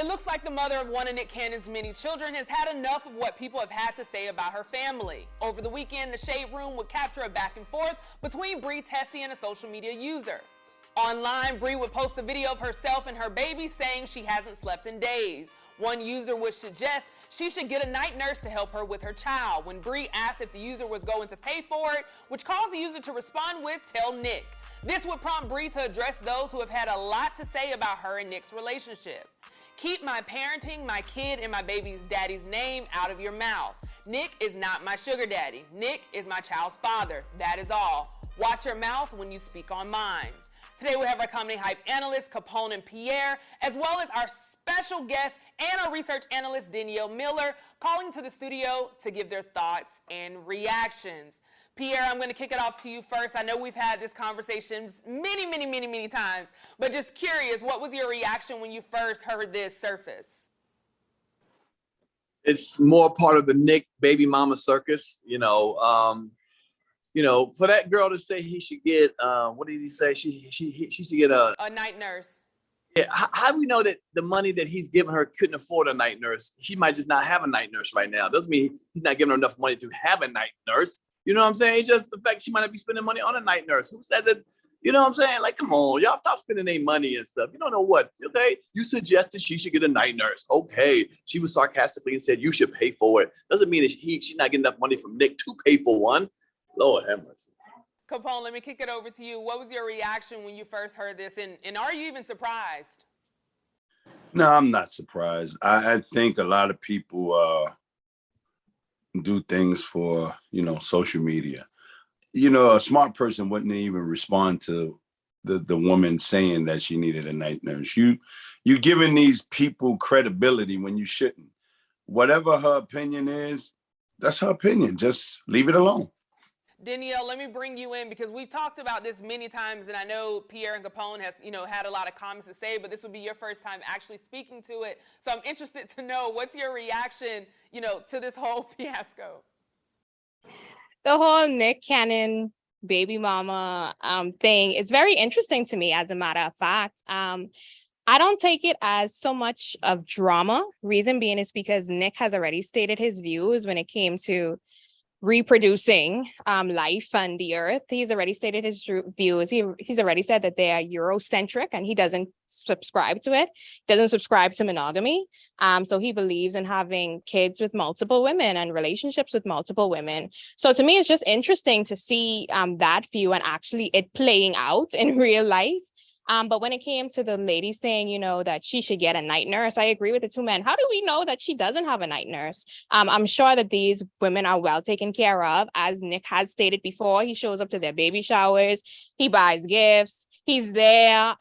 It looks like the mother of one of Nick Cannon's many children has had enough of what people have had to say about her family. Over the weekend, the Shade Room would capture a back and forth between Brie Tessie and a social media user. Online, Brie would post a video of herself and her baby saying she hasn't slept in days. One user would suggest she should get a night nurse to help her with her child, when Brie asked if the user was going to pay for it, which caused the user to respond with, "Tell Nick." This would prompt Brie to address those who have had a lot to say about her and Nick's relationship. "Keep my parenting, my kid, and my baby's daddy's name out of your mouth. Nick is not my sugar daddy. Nick is my child's father. That is all. Watch your mouth when you speak on mine." Today we have our comedy hype analysts, Capone and Pierre, as well as our special guest and our research analyst, Danielle Miller, calling to the studio to give their thoughts and reactions. Pierre, I'm going to kick it off to you first. I know we've had this conversation many times, but just curious, what was your reaction when you first heard this surface? It's more part of the Nick baby mama circus, for that girl to say he should get, what did he say? She should get a night nurse. Yeah, how do we know that the money that he's giving her couldn't afford a night nurse? She might just not have a night nurse right now. Doesn't mean he's not giving her enough money to have a night nurse. You know what I'm saying? It's just the fact she might not be spending money on a night nurse. Who said that? You know what I'm saying? Like, come on, y'all stop spending their money and stuff. You don't know what, okay? You suggested she should get a night nurse. Okay. She was sarcastically and said you should pay for it. Doesn't mean that she's not getting enough money from Nick to pay for one. Lord have mercy. Capone, let me kick it over to you. What was your reaction when you first heard this? And are you even surprised? No, I'm not surprised. I think a lot of people do things for, social media. A smart person wouldn't even respond to the woman saying that she needed a night nurse. You giving these people credibility when you shouldn't. Whatever her opinion is, that's her opinion. Just leave it alone. Danielle, let me bring you in because we've talked about this many times, and I know Pierre and Capone has, had a lot of comments to say, but this would be your first time actually speaking to it. So I'm interested to know what's your reaction, to this whole fiasco. The whole Nick Cannon baby mama thing is very interesting to me, as a matter of fact. I don't take it as so much of drama. Reason being is because Nick has already stated his views when it came to reproducing life on the earth. He's already stated his views. He's already said that they are Eurocentric and he doesn't subscribe to it, doesn't subscribe to monogamy. So he believes in having kids with multiple women and relationships with multiple women. So to me, it's just interesting to see that view and actually it playing out in real life. But when it came to the lady saying, that she should get a night nurse, I agree with the two men. How do we know that she doesn't have a night nurse? I'm sure that these women are well taken care of. As Nick has stated before, he shows up to their baby showers. He buys gifts. He's there.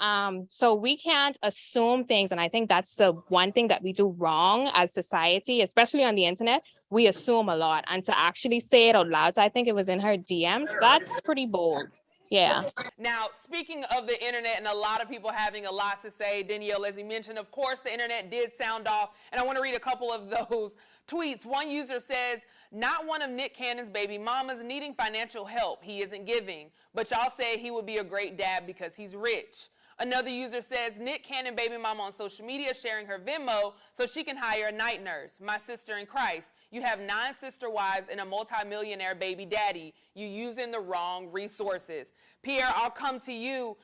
So we can't assume things. And I think that's the one thing that we do wrong as society, especially on the internet. We assume a lot. And to actually say it out loud, so I think it was in her DMs, that's pretty bold. Yeah. Now, speaking of the internet and a lot of people having a lot to say, Danielle, as you mentioned, of course, the internet did sound off. And I want to read a couple of those tweets. One user says, "Not one of Nick Cannon's baby mamas needing financial help. He isn't giving. But y'all say he would be a great dad because he's rich." Another user says, "Nick Cannon baby mama on social media sharing her Venmo so she can hire a night nurse. My sister in Christ. You have 9 sister wives and a multimillionaire baby daddy. You using the wrong resources." Pierre, I'll come to you.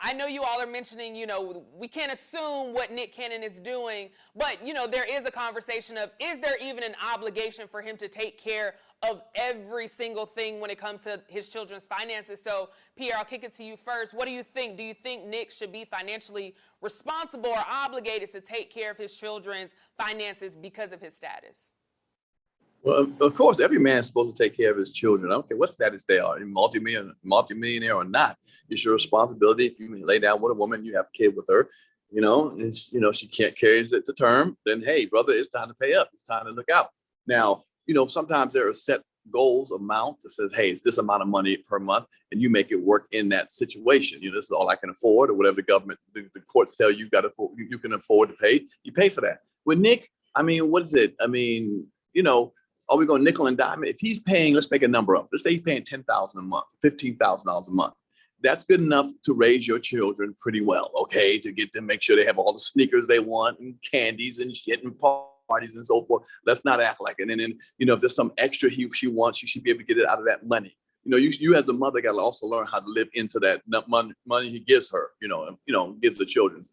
I know you all are mentioning, we can't assume what Nick Cannon is doing, but, there is a conversation of, is there even an obligation for him to take care of every single thing when it comes to his children's finances? So, Pierre, I'll kick it to you first. What do you think? Do you think Nick should be financially responsible or obligated to take care of his children's finances because of his status? Well, of course, every man's supposed to take care of his children. I don't care what status they are, multimillionaire or not. It's your responsibility. If you lay down with a woman, you have a kid with her, and she can't carry it to term, then hey, brother, it's time to pay up. It's time to look out. Now, sometimes there are set goals, amount that says, hey, it's this amount of money per month, and you make it work in that situation. This is all I can afford, or whatever the government, the courts tell you you can afford to pay. You pay for that. With Nick, what is it? Are we going nickel and dime? If he's paying, let's make a number up. Let's say he's paying $10,000 a month, $15,000 a month. that's good enough to raise your children pretty well, okay? To get them, make sure they have all the sneakers they want and candies and shit and parties and so forth. Let's not act like it. And then, if there's some extra she wants, she should be able to get it out of that money. You as a mother got to also learn how to live into that money he gives her, gives the children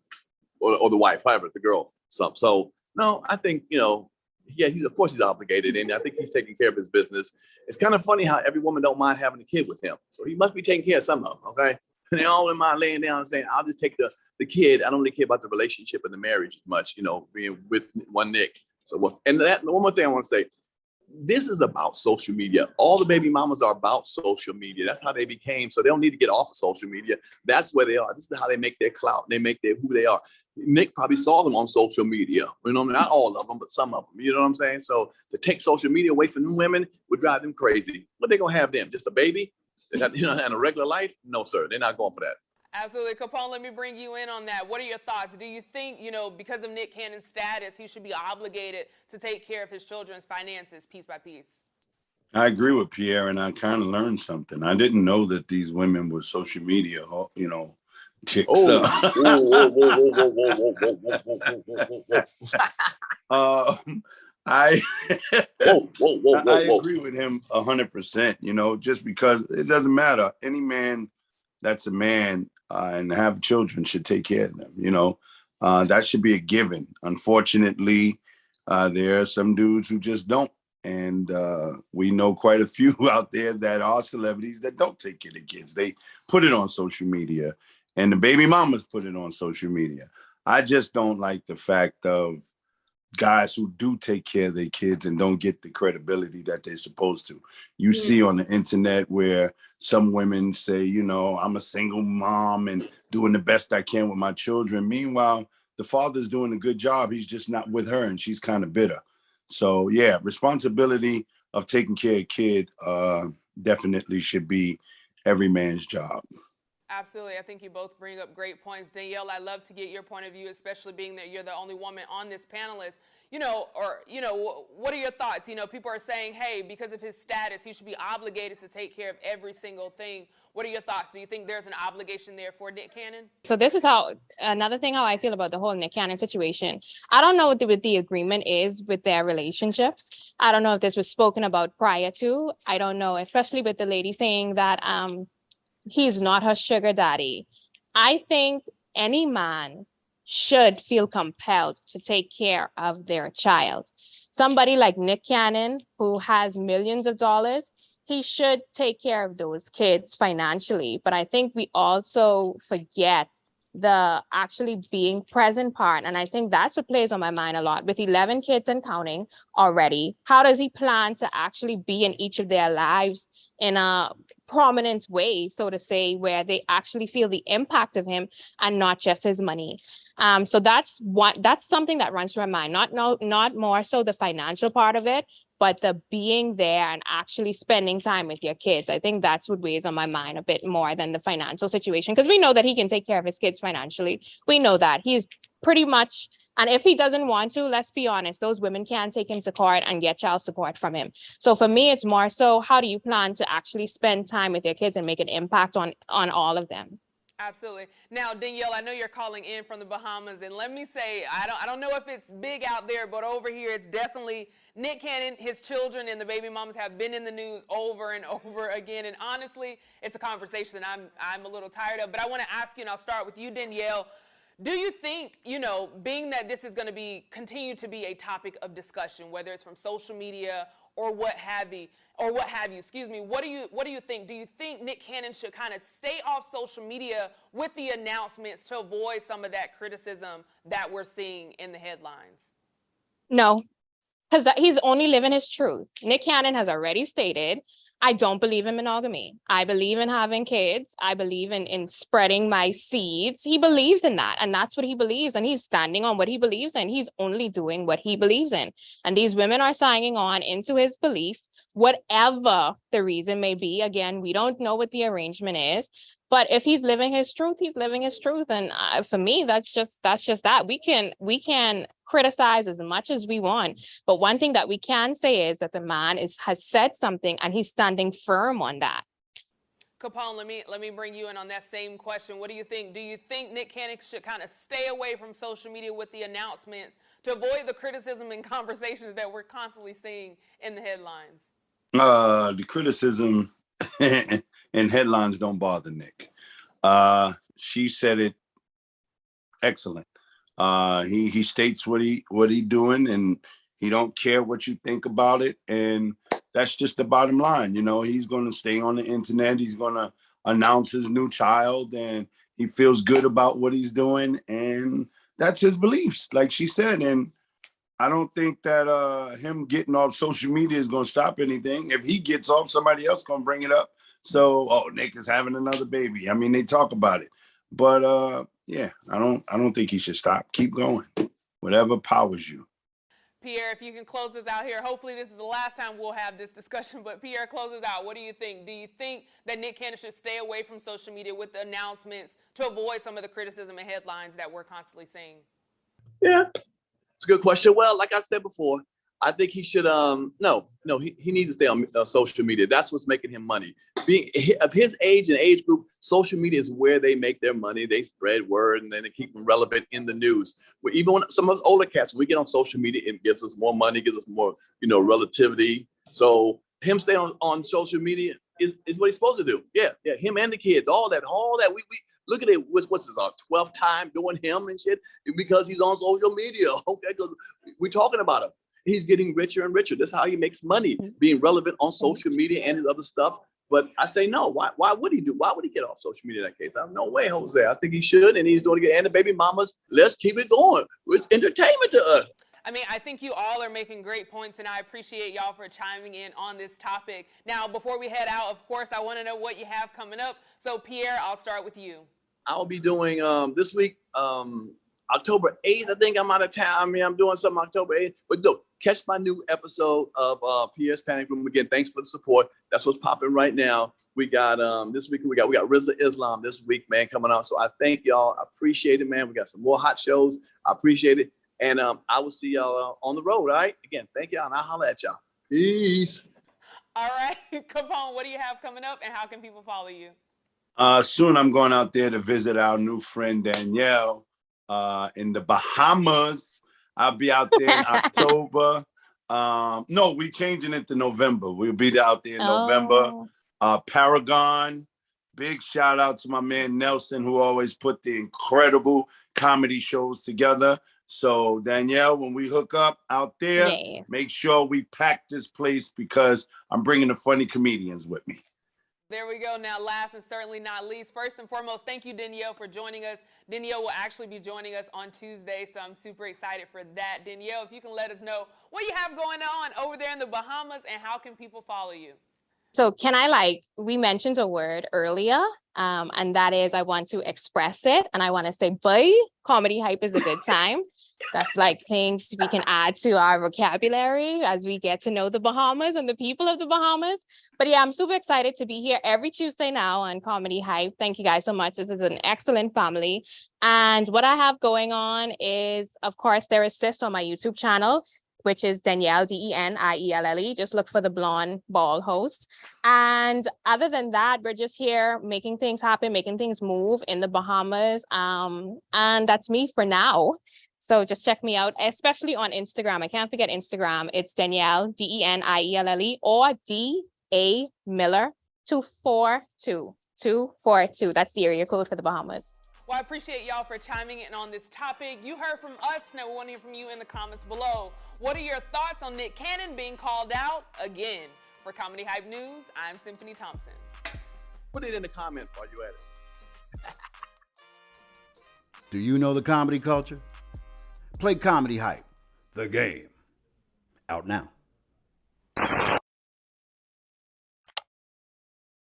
or the wife, however, the girl, some. So, no, I think, yeah, of course he's obligated, and I think he's taking care of his business. It's kind of funny how every woman don't mind having a kid with him. So he must be taking care of some of them, okay? And they all in mind laying down and saying, I'll just take the kid. I don't really care about the relationship and the marriage as much, being with one Nick. So and that one more thing I want to say, this is about social media. All the baby mamas are about social media. That's how they became. So they don't need to get off of social media. That's where they are. This is how they make their clout. They make who they are. Nick probably saw them on social media. Not all of them, but some of them. You know what I'm saying? So to take social media away from them women would drive them crazy. What they gonna have them? Just a baby? And a regular life? No, sir. They're not going for that. Absolutely. Capone, let me bring you in on that. What are your thoughts? Do you think, because of Nick Cannon's status, he should be obligated to take care of his children's finances piece by piece? I agree with Pierre, and I kind of learned something. I didn't know that these women were social media, chicks. I agree with him 100%, just because it doesn't matter. Any man that's a man and have children should take care of them, that should be a given. Unfortunately, there are some dudes who just don't. And we know quite a few out there that are celebrities that don't take care of their kids. They put it on social media, and the baby mamas put it on social media. I just don't like the fact of guys who do take care of their kids and don't get the credibility that they're supposed to. You see on the internet where some women say, I'm a single mom and doing the best I can with my children. Meanwhile, the father's doing a good job. He's just not with her, and she's kind of bitter. So yeah, responsibility of taking care of a kid definitely should be every man's job. Absolutely. I think you both bring up great points. Danielle, I'd love to get your point of view, especially being that you're the only woman on this panelist. What are your thoughts? People are saying, hey, because of his status, he should be obligated to take care of every single thing. What are your thoughts? Do you think there's an obligation there for Nick Cannon? So this is how I feel about the whole Nick Cannon situation. I don't know what the agreement is with their relationships. I don't know if this was spoken about prior to. I don't know, especially with the lady saying that he's not her sugar daddy. I think any man should feel compelled to take care of their child. Somebody like Nick Cannon, who has millions of dollars, he should take care of those kids financially. But I think we also forget the actually being present part. And I think that's what plays on my mind a lot. With 11 kids and counting already, how does he plan to actually be in each of their lives in a prominent way, so to say, where they actually feel the impact of him and not just his money? So that's something that runs through my mind, not more so the financial part of it, but the being there and actually spending time with your kids. I think that's what weighs on my mind a bit more than the financial situation, because we know that he can take care of his kids financially. We know that he's pretty much, and if he doesn't want to, let's be honest, those women can take him to court and get child support from him. So for me, it's more so, how do you plan to actually spend time with your kids and make an impact on all of them? Absolutely. Now, Danielle, I know you're calling in from the Bahamas, and let me say, I don't know if it's big out there, but over here, it's definitely Nick Cannon. His children and the baby mamas have been in the news over and over again, and honestly, it's a conversation that I'm a little tired of. But I want to ask you, and I'll start with you, Danielle. Do you think, being that this is going to continue to be a topic of discussion, whether it's from social media or what have you, what do you think? Do you think Nick Cannon should kind of stay off social media with the announcements to avoid some of that criticism that we're seeing in the headlines? No, because he's only living his truth. Nick Cannon has already stated, I don't believe in monogamy. I believe in having kids. I believe in spreading my seeds. He believes in that, and that's what he believes, and he's standing on what he believes in. He's only doing what he believes in, and these women are signing on into his belief, whatever the reason may be. Again, we don't know what the arrangement is, but if he's living his truth, he's living his truth. And for me, that's just that. We can criticize as much as we want, but one thing that we can say is that the man has said something and he's standing firm on that. Capone, let me bring you in on that same question. What do you think? Do you think Nick Cannon should kind of stay away from social media with the announcements to avoid the criticism and conversations that we're constantly seeing in the headlines? The criticism and headlines don't bother Nick. She said it excellent. He states what he doing, and he don't care what you think about it, and that's just the bottom line. You know, he's going to stay on the internet. He's going to announce his new child, and he feels good about what he's doing, and that's his beliefs, like she said. And I don't think that him getting off social media is going to stop anything. If he gets off, somebody else going to bring it up. So, Nick is having another baby. I mean, they talk about it, but yeah, I don't think he should stop. Keep going, whatever powers you. Pierre, if you can close us out here. Hopefully this is the last time we'll have this discussion, but Pierre, close us out. What do you think? Do you think that Nick Cannon should stay away from social media with the announcements to avoid some of the criticism and headlines that we're constantly seeing? Yeah, it's a good question. Well, like I said before, I think he should, he needs to stay on social media. That's what's making him money. Being of his age and age group, social media is where they make their money. They spread word, and then they keep them relevant in the news. But even when some of us older cats, when we get on social media, it gives us more money, gives us more, relativity. So him staying on social media is what he's supposed to do. Yeah, him and the kids, all that. We look at it. What's his 12th time doing him and shit because he's on social media. Okay, because we're talking about him. He's getting richer and richer. That's how he makes money, being relevant on social media and his other stuff. But I say no. Why would he do? Why would he get off social media in that case? No way, Jose. I think he should, and he's doing it. And the baby mamas, let's keep it going. It's entertainment to us. I mean, I think you all are making great points, and I appreciate y'all for chiming in on this topic. Now, before we head out, of course, I want to know what you have coming up. So, Pierre, I'll start with you. I'll be doing this week, October 8th, I think I'm out of town. I mean, I'm doing something October 8th. But no, catch my new episode of Pierre's Panic Room. Again, thanks for the support. That's what's popping right now. We got this week, we got Rizla Islam this week, man, coming out. So I thank y'all. I appreciate it, man. We got some more hot shows. I appreciate it. And I will see y'all on the road, all right? Again, thank y'all, and I'll holler at y'all. Peace. All right. Capone, what do you have coming up, and how can people follow you? Soon I'm going out there to visit our new friend Danielle in the Bahamas. I'll be out there in October. No, we changing it to November. We'll be out there in November. Paragon. Big shout out to my man Nelson, who always put the incredible comedy shows together. So Danielle, when we hook up out there, make sure we pack this place because I'm bringing the funny comedians with me. There we go. Now, last and certainly not least, first and foremost, thank you, Danielle, for joining us. Danielle will actually be joining us on Tuesday, so I'm super excited for that. Danielle, if you can let us know what you have going on over there in the Bahamas and how can people follow you? So can I, we mentioned a word earlier, and that is I want to express it, and I want to say, boy, comedy hype is a good time. That's things we can add to our vocabulary as we get to know the Bahamas and the people of the Bahamas. But yeah, I'm super excited to be here every Tuesday now on Comedy Hype. Thank you guys so much. This is an excellent family. And what I have going on is, of course, there is this on my YouTube channel, which is Danielle, Denielle. Just look for the blonde bald host. And other than that, we're just here making things happen, making things move in the Bahamas. And that's me for now. So just check me out, especially on Instagram. I can't forget Instagram. It's Danielle, Denielle, or D.A. Miller 242. 242. That's the area code for the Bahamas. Well, I appreciate y'all for chiming in on this topic. You heard from us. Now we want to hear from you in the comments below. What are your thoughts on Nick Cannon being called out again? For Comedy Hype News, I'm Symphony Thompson. Put it in the comments while you're at it. Do you know the comedy culture? Play Comedy Hype, the game. Out now.